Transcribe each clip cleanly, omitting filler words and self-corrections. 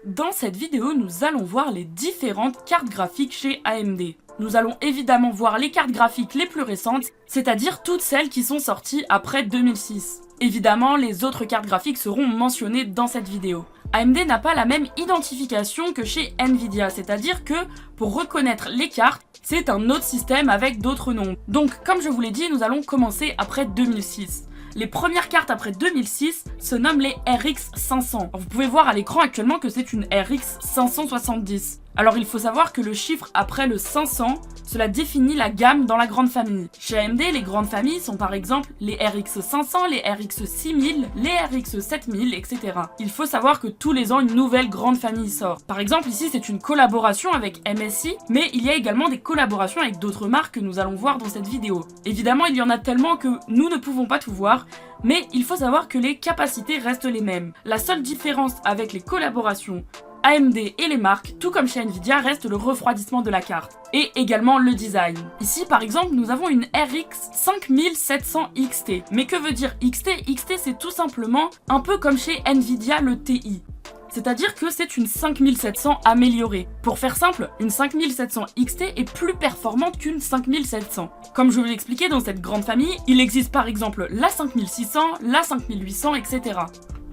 Dans cette vidéo, nous allons voir les différentes cartes graphiques chez AMD. Nous allons évidemment voir les cartes graphiques les plus récentes, c'est-à-dire toutes celles qui sont sorties après 2006. Évidemment, les autres cartes graphiques seront mentionnées dans cette vidéo. AMD n'a pas la même identification que chez Nvidia, c'est-à-dire que pour reconnaître les cartes, c'est un autre système avec d'autres noms. Donc, comme je vous l'ai dit, nous allons commencer après 2006. Les premières cartes après 2006 se nomment les RX 500. Vous pouvez voir à l'écran actuellement que c'est une RX 570. Alors il faut savoir que le chiffre après le 500, cela définit la gamme dans la grande famille. Chez AMD, les grandes familles sont par exemple les RX 500, les RX 6000, les RX 7000, etc. Il faut savoir que tous les ans, une nouvelle grande famille sort. Par exemple, ici, c'est une collaboration avec MSI, mais il y a également des collaborations avec d'autres marques que nous allons voir dans cette vidéo. Évidemment, il y en a tellement que nous ne pouvons pas tout voir, mais il faut savoir que les capacités restent les mêmes. La seule différence avec les collaborations AMD et les marques, tout comme chez Nvidia, reste le refroidissement de la carte, et également le design. Ici par exemple, nous avons une RX 5700 XT. Mais que veut dire XT? XT c'est tout simplement un peu comme chez Nvidia le TI. C'est-à-dire que c'est une 5700 améliorée. Pour faire simple, une 5700 XT est plus performante qu'une 5700. Comme je vous l'ai expliqué dans cette grande famille, il existe par exemple la 5600, la 5800, etc.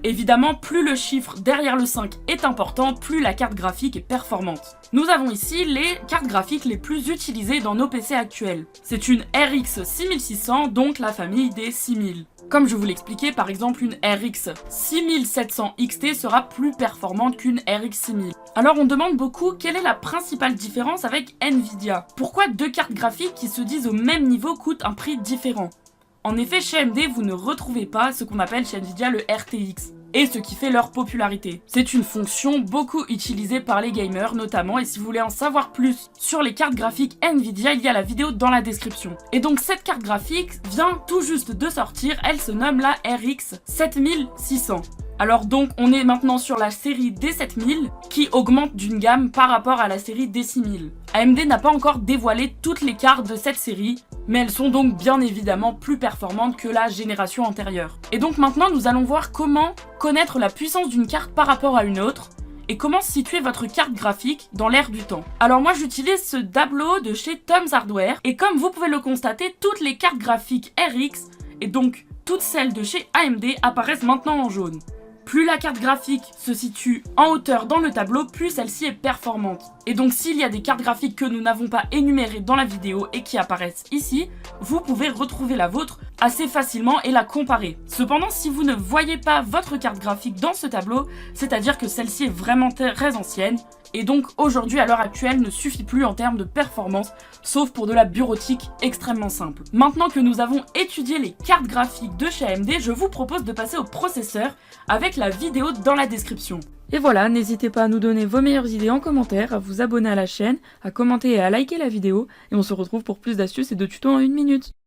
Évidemment, plus le chiffre derrière le 5 est important, plus la carte graphique est performante. Nous avons ici les cartes graphiques les plus utilisées dans nos PC actuels. C'est une RX 6600, donc la famille des 6000. Comme je vous l'expliquais, par exemple, une RX 6700 XT sera plus performante qu'une RX 6000. Alors on demande beaucoup quelle est la principale différence avec Nvidia. Pourquoi deux cartes graphiques qui se disent au même niveau coûtent un prix différent? En effet, chez AMD, vous ne retrouvez pas ce qu'on appelle chez Nvidia le RTX, et ce qui fait leur popularité. C'est une fonction beaucoup utilisée par les gamers notamment, et si vous voulez en savoir plus sur les cartes graphiques Nvidia, il y a la vidéo dans la description. Et donc cette carte graphique vient tout juste de sortir, elle se nomme la RX 7600. Alors donc on est maintenant sur la série des 7000 qui augmente d'une gamme par rapport à la série des 6000. AMD n'a pas encore dévoilé toutes les cartes de cette série, mais elles sont donc bien évidemment plus performantes que la génération antérieure. Et donc maintenant nous allons voir comment connaître la puissance d'une carte par rapport à une autre, et comment situer votre carte graphique dans l'air du temps. Alors moi j'utilise ce tableau de chez Tom's Hardware, et comme vous pouvez le constater, toutes les cartes graphiques RX, et donc toutes celles de chez AMD, apparaissent maintenant en jaune. Plus la carte graphique se situe en hauteur dans le tableau, plus celle-ci est performante. Et donc s'il y a des cartes graphiques que nous n'avons pas énumérées dans la vidéo et qui apparaissent ici, vous pouvez retrouver la vôtre assez facilement et la comparer. Cependant, si vous ne voyez pas votre carte graphique dans ce tableau, c'est-à-dire que celle-ci est vraiment très ancienne, et donc aujourd'hui à l'heure actuelle ne suffit plus en termes de performance, sauf pour de la bureautique extrêmement simple. Maintenant que nous avons étudié les cartes graphiques de chez AMD, je vous propose de passer au processeur avec la vidéo dans la description. Et voilà, n'hésitez pas à nous donner vos meilleures idées en commentaire, à vous abonner à la chaîne, à commenter et à liker la vidéo, et on se retrouve pour plus d'astuces et de tutos en 1 minute.